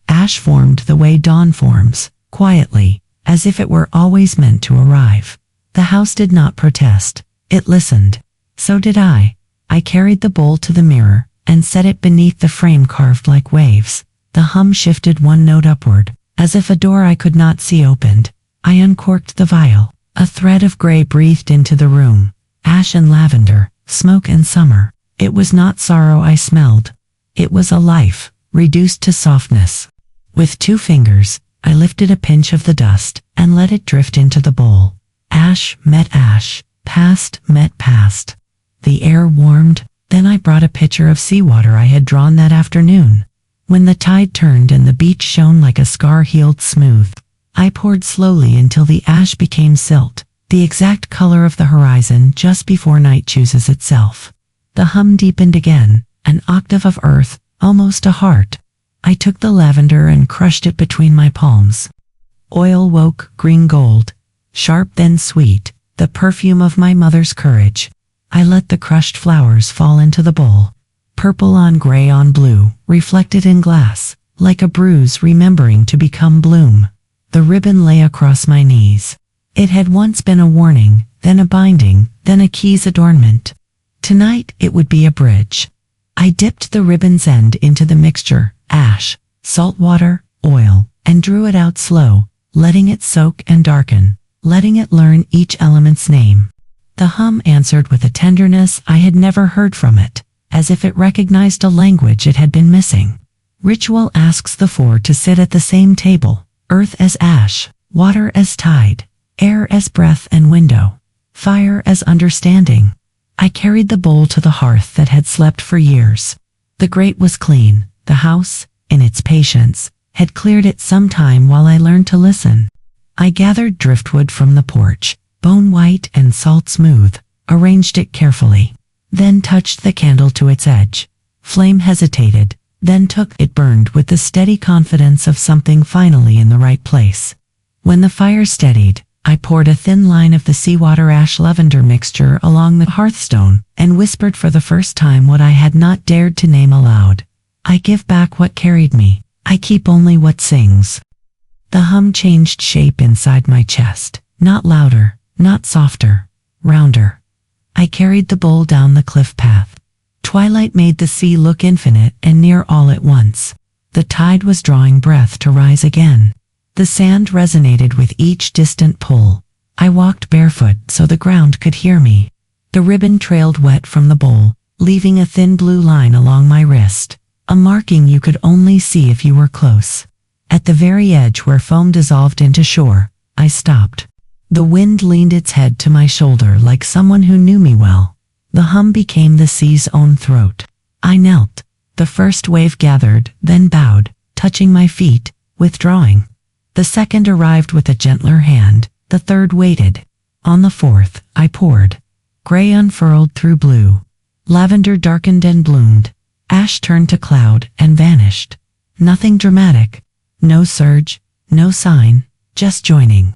Ash formed the way dawn forms, quietly, as if it were always meant to arrive. The house did not protest. It listened. So did I. I carried the bowl to the mirror and set it beneath the frame carved like waves. The hum shifted one note upward, as if a door I could not see opened. I uncorked the vial. A thread of gray breathed into the room. Ash and lavender, smoke and summer. It was not sorrow I smelled. It was a life, reduced to softness. With 2 fingers, I lifted a pinch of the dust and let it drift into the bowl. Ash met ash, past met past. The air warmed, then I brought a pitcher of seawater I had drawn that afternoon. When the tide turned and the beach shone like a scar healed smooth, I poured slowly until the ash became silt, the exact color of the horizon just before night chooses itself. The hum deepened again, an octave of earth, almost a heart. I took the lavender and crushed it between my palms. Oil woke green gold, sharp then sweet, the perfume of my mother's courage. I let the crushed flowers fall into the bowl, purple on gray on blue, reflected in glass, like a bruise remembering to become bloom. The ribbon lay across my knees. It had once been a warning, then a binding, then a key's adornment. Tonight it would be a bridge. I dipped the ribbon's end into the mixture, ash, salt water, oil, and drew it out slow, letting it soak and darken, letting it learn each element's name. The hum answered with a tenderness I had never heard from it, as if it recognized a language it had been missing. Ritual asks the 4 to sit at the same table, earth as ash, water as tide, air as breath and window, fire as understanding. I carried the bowl to the hearth that had slept for years. The grate was clean. The house, in its patience, had cleared it some time while I learned to listen. I gathered driftwood from the porch, bone white and salt smooth, arranged it carefully, then touched the candle to its edge. Flame hesitated, then took it burned with the steady confidence of something finally in the right place. When the fire steadied, I poured a thin line of the seawater ash lavender mixture along the hearthstone and whispered for the first time what I had not dared to name aloud. I give back what carried me. I keep only what sings. The hum changed shape inside my chest, not louder, not softer, rounder. I carried the bowl down the cliff path. Twilight made the sea look infinite and near all at once. The tide was drawing breath to rise again. The sand resonated with each distant pull. I walked barefoot so the ground could hear me. The ribbon trailed wet from the bowl, leaving a thin blue line along my wrist, a marking you could only see if you were close. At the very edge where foam dissolved into shore, I stopped. The wind leaned its head to my shoulder like someone who knew me well. The hum became the sea's own throat. I knelt. The first wave gathered, then bowed, touching my feet, withdrawing. The second arrived with a gentler hand, the third waited. On the fourth, I poured. Gray unfurled through blue. Lavender darkened and bloomed. Ash turned to cloud and vanished. Nothing dramatic. No surge, no sign, just joining.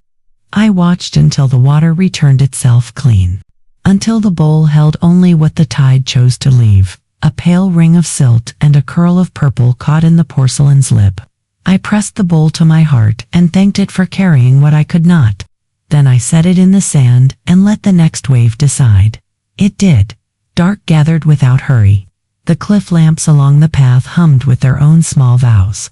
I watched until the water returned itself clean. Until the bowl held only what the tide chose to leave, a pale ring of silt and a curl of purple caught in the porcelain's lip. I pressed the bowl to my heart and thanked it for carrying what I could not. Then I set it in the sand and let the next wave decide. It did. Dark gathered without hurry. The cliff lamps along the path hummed with their own small vows.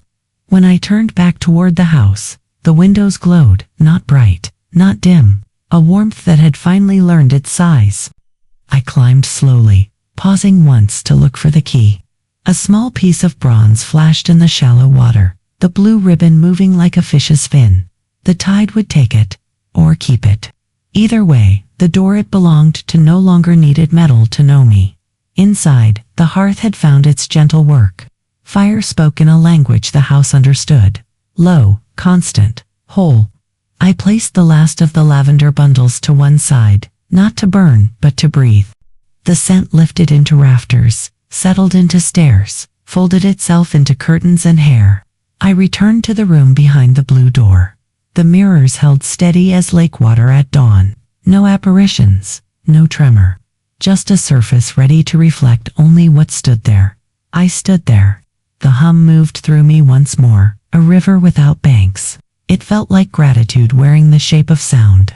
When I turned back toward the house, the windows glowed, not bright, not dim, a warmth that had finally learned its size. I climbed slowly, pausing once to look for the key. A small piece of bronze flashed in the shallow water. the blue ribbon moving like a fish's fin. The tide would take it, or keep it. Either way, the door it belonged to no longer needed metal to know me. Inside, the hearth had found its gentle work. Fire spoke in a language the house understood. Low, constant, whole. I placed the last of the lavender bundles to one side, not to burn, but to breathe. The scent lifted into rafters, settled into stairs, folded itself into curtains and hair. I returned to the room behind the blue door. The mirrors held steady as lake water at dawn. No apparitions, no tremor. Just a surface ready to reflect only what stood there. I stood there. The hum moved through me once more, a river without banks. It felt like gratitude wearing the shape of sound.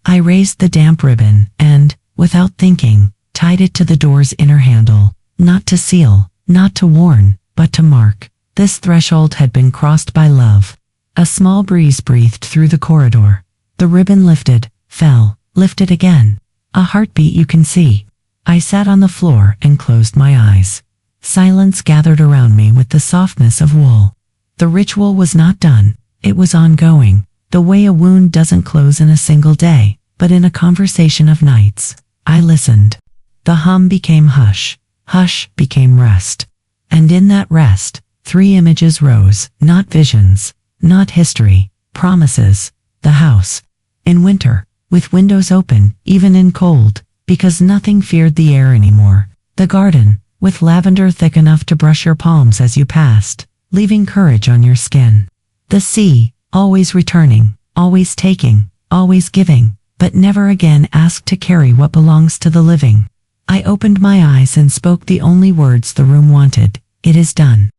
I raised the damp ribbon and, without thinking, tied it to the door's inner handle, not to seal, not to warn, but to mark. This threshold had been crossed by love. A small breeze breathed through the corridor. The ribbon lifted, fell, lifted again. A heartbeat you can see. I sat on the floor and closed my eyes. Silence gathered around me with the softness of wool. The ritual was not done. It was ongoing, the way a wound doesn't close in a single day, but in a conversation of nights. I listened. The hum became hush. Hush became rest. And in that rest, 3 images rose, not visions, not history, promises. The house. In winter, with windows open, even in cold, because nothing feared the air anymore. The garden, with lavender thick enough to brush your palms as you passed, leaving courage on your skin. The sea, always returning, always taking, always giving, but never again asked to carry what belongs to the living. I opened my eyes and spoke the only words the room wanted. It is done.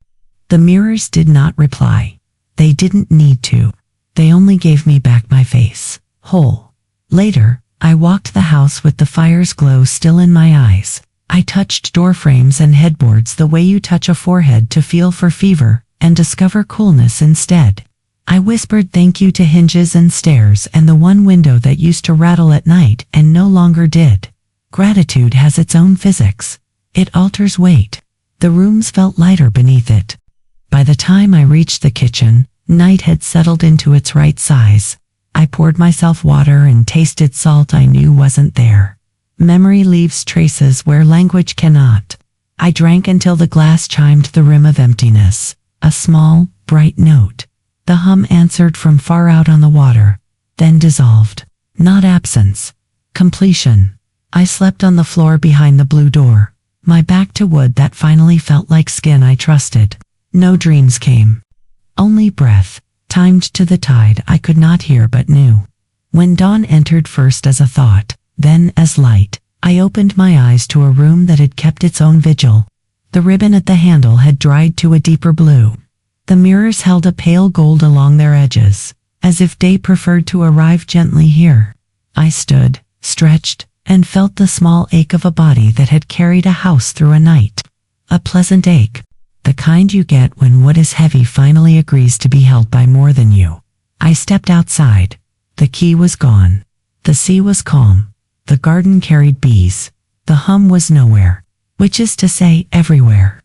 The mirrors did not reply. They didn't need to. They only gave me back my face, whole. Later, I walked the house with the fire's glow still in my eyes. I touched door frames and headboards the way you touch a forehead to feel for fever and discover coolness instead. I whispered thank you to hinges and stairs and the one window that used to rattle at night and no longer did. Gratitude has its own physics. It alters weight. The rooms felt lighter beneath it. By the time I reached the kitchen, night had settled into its right size. I poured myself water and tasted salt I knew wasn't there. Memory leaves traces where language cannot. I drank until the glass chimed the rim of emptiness. A small, bright note. The hum answered from far out on the water, then dissolved. Not absence. Completion. I slept on the floor behind the blue door, my back to wood that finally felt like skin I trusted. No dreams came. Only breath, timed to the tide I could not hear but knew. When dawn entered first as a thought, then as light, I opened my eyes to a room that had kept its own vigil. The ribbon at the handle had dried to a deeper blue. The mirrors held a pale gold along their edges, as if day preferred to arrive gently here. I stood, stretched, and felt the small ache of a body that had carried a house through a night. A pleasant ache. The kind you get when what is heavy finally agrees to be held by more than you. I stepped outside. The key was gone. The sea was calm. The garden carried bees. The hum was nowhere, which is to say everywhere.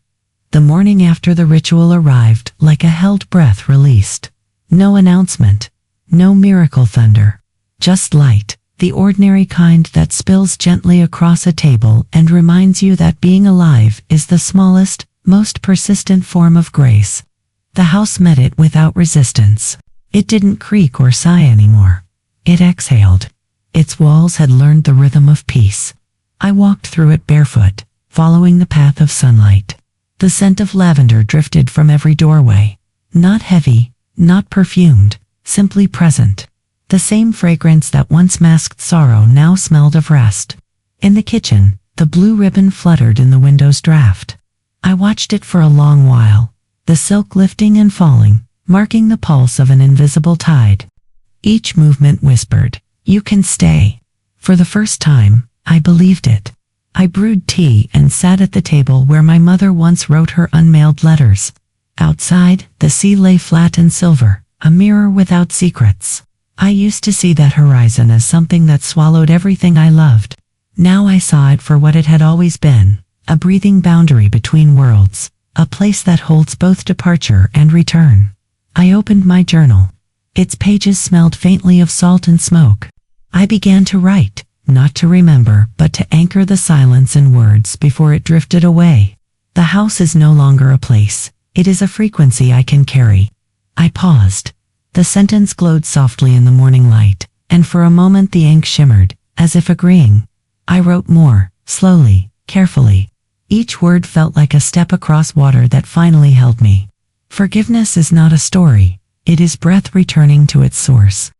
The morning after the ritual arrived like a held breath released. No announcement. No miracle thunder. Just light, the ordinary kind that spills gently across a table and reminds you that being alive is the smallest, most persistent form of grace. The house met it without resistance. It didn't creak or sigh anymore. It exhaled. Its walls had learned the rhythm of peace. I walked through it barefoot, following the path of sunlight. The scent of lavender drifted from every doorway. Not heavy, not perfumed, simply present. The same fragrance that once masked sorrow now smelled of rest. In the kitchen, the blue ribbon fluttered in the window's draft. I watched it for a long while, the silk lifting and falling, marking the pulse of an invisible tide. Each movement whispered, "You can stay." For the first time, I believed it. I brewed tea and sat at the table where my mother once wrote her unmailed letters. Outside, the sea lay flat and silver, a mirror without secrets. I used to see that horizon as something that swallowed everything I loved. Now I saw it for what it had always been, a breathing boundary between worlds, a place that holds both departure and return. I opened my journal. Its pages smelled faintly of salt and smoke. I began to write, not to remember, but to anchor the silence in words before it drifted away. The house is no longer a place. It is a frequency I can carry. I paused. The sentence glowed softly in the morning light, and for a moment the ink shimmered, as if agreeing. I wrote more, slowly, carefully. Each word felt like a step across water that finally held me. Forgiveness is not a story. It is breath returning to its source.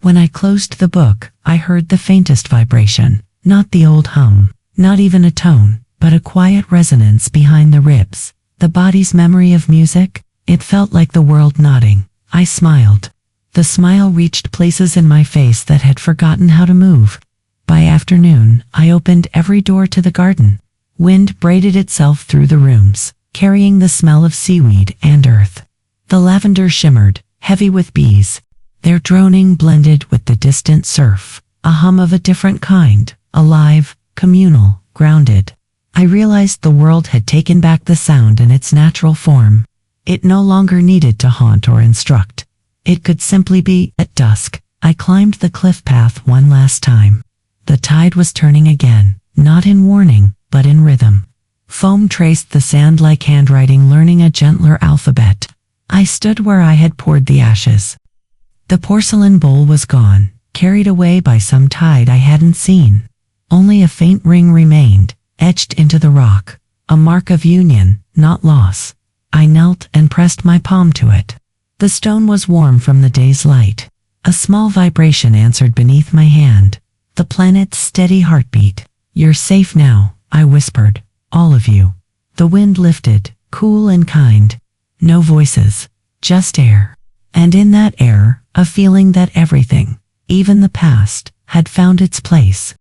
When I closed the book, I heard the faintest vibration, not the old hum, not even a tone, but a quiet resonance behind the ribs. The body's memory of music. It felt like the world nodding. I smiled. The smile reached places in my face that had forgotten how to move. By afternoon, I opened every door to the garden. Wind braided itself through the rooms, carrying the smell of seaweed and earth. The lavender shimmered, heavy with bees. Their droning blended with the distant surf, a hum of a different kind, alive, communal, grounded. I realized the world had taken back the sound in its natural form. It no longer needed to haunt or instruct. It could simply be. At dusk, I climbed the cliff path one last time. The tide was turning again, not in warning, but in rhythm. Foam traced the sand like handwriting, learning a gentler alphabet. I stood where I had poured the ashes. The porcelain bowl was gone, carried away by some tide I hadn't seen. Only a faint ring remained, etched into the rock, a mark of union, not loss. I knelt and pressed my palm to it. The stone was warm from the day's light. A small vibration answered beneath my hand. The planet's steady heartbeat. "You're safe now," I whispered. "All of you." The wind lifted, cool and kind. No voices, just air. And in that air, a feeling that everything, even the past, had found its place.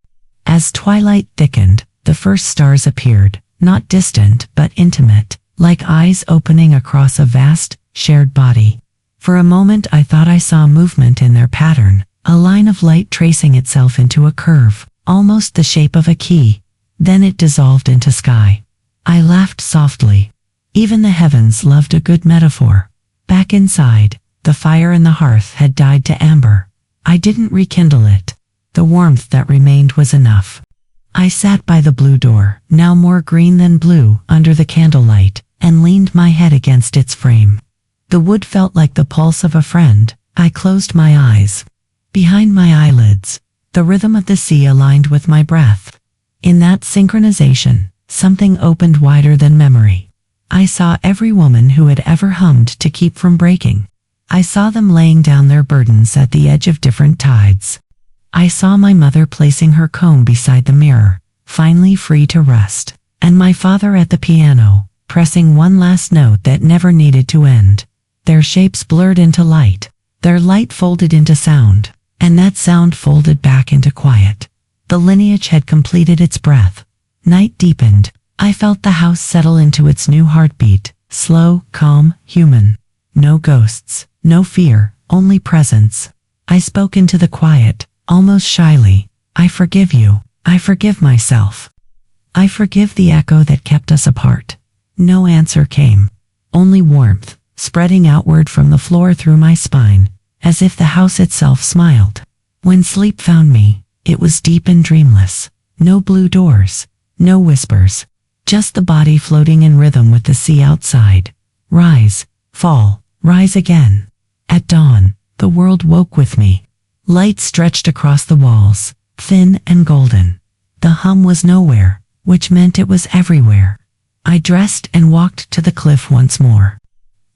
As twilight thickened, the first stars appeared, not distant but intimate, like eyes opening across a vast, shared body. For a moment I thought I saw movement in their pattern, a line of light tracing itself into a curve, almost the shape of a key. Then it dissolved into sky. I laughed softly. Even the heavens loved a good metaphor. Back inside, the fire in the hearth had died to amber. I didn't rekindle it. The warmth that remained was enough. I sat by the blue door, now more green than blue, under the candlelight, and leaned my head against its frame. The wood felt like the pulse of a friend. I closed my eyes. Behind my eyelids, the rhythm of the sea aligned with my breath. In that synchronization, something opened wider than memory. I saw every woman who had ever hummed to keep from breaking. I saw them laying down their burdens at the edge of different tides. I saw my mother placing her comb beside the mirror, finally free to rest, and my father at the piano, pressing one last note that never needed to end. Their shapes blurred into light, their light folded into sound, and that sound folded back into quiet. The lineage had completed its breath. Night deepened. I felt the house settle into its new heartbeat, slow, calm, human. No ghosts, no fear, only presence. I spoke into the quiet, almost shyly. "I forgive you. I forgive myself. I forgive the echo that kept us apart." No answer came. Only warmth, spreading outward from the floor through my spine, as if the house itself smiled. When sleep found me, it was deep and dreamless. No blue doors, no whispers, just the body floating in rhythm with the sea outside. Rise, fall, rise again. At dawn, the world woke with me. Light stretched across the walls, thin and golden. The hum was nowhere, which meant it was everywhere. I dressed and walked to the cliff once more.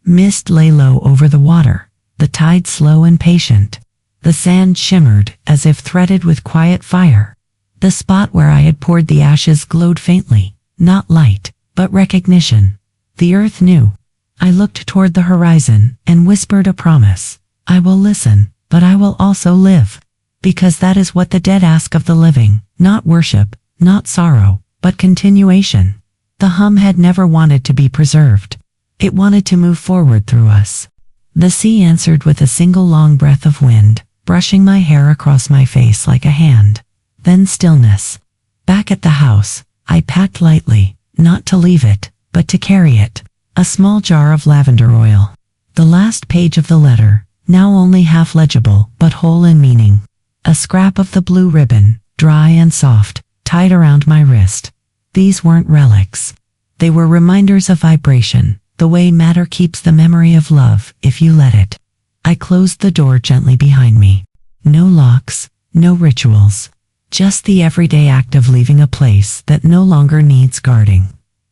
Mist lay low over the water, the tide slow and patient. The sand shimmered as if threaded with quiet fire. The spot where I had poured the ashes glowed faintly, not light, but recognition. The earth knew. I looked toward the horizon and whispered a promise. "I will listen, but I will also live." Because that is what the dead ask of the living, not worship, not sorrow, but continuation. The hum had never wanted to be preserved. It wanted to move forward through us. The sea answered with a single long breath of wind, brushing my hair across my face like a hand. Then stillness. Back at the house, I packed lightly, not to leave it, but to carry it. A small jar of lavender oil. The last page of the letter, now only half legible, but whole in meaning. A scrap of the blue ribbon, dry and soft, tied around my wrist. These weren't relics. They were reminders of vibration, the way matter keeps the memory of love if you let it. I closed the door gently behind me. No locks, no rituals. Just the everyday act of leaving a place that no longer needs guarding.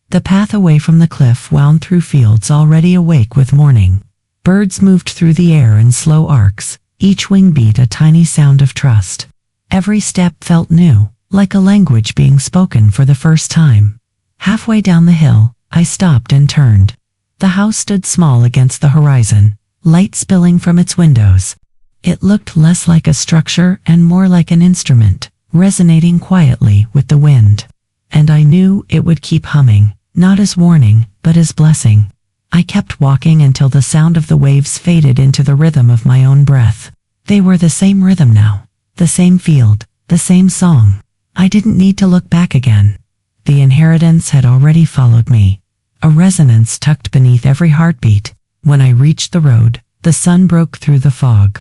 The path away from the cliff wound through fields already awake with morning. Birds moved through the air in slow arcs, each wing beat a tiny sound of trust. Every step felt new, like a language being spoken for the first time. Halfway down the hill, I stopped and turned. The house stood small against the horizon, light spilling from its windows. It looked less like a structure and more like an instrument, resonating quietly with the wind. And I knew it would keep humming, not as warning, but as blessing. I kept walking until the sound of the waves faded into the rhythm of my own breath. They were the same rhythm now, the same field, the same song. I didn't need to look back again. The inheritance had already followed me, a resonance tucked beneath every heartbeat. When I reached the road, the sun broke through the fog.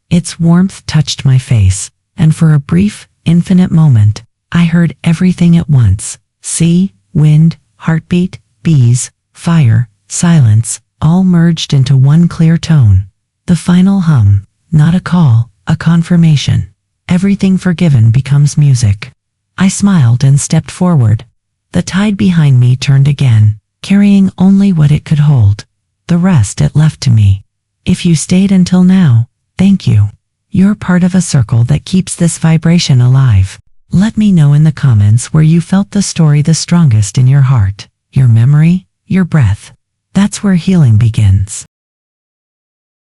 Its warmth touched my face, and for a brief, infinite moment, I heard everything at once. Sea, wind, heartbeat, bees, fire, silence, all merged into one clear tone. The final hum, not a call, a confirmation. Everything forgiven becomes music. I smiled and stepped forward. The tide behind me turned again, carrying only what it could hold. The rest it left to me. If you stayed until now, thank you. You're part of a circle that keeps this vibration alive. Let me know in the comments where you felt the story the strongest in your heart, your memory, your breath. That's where healing begins.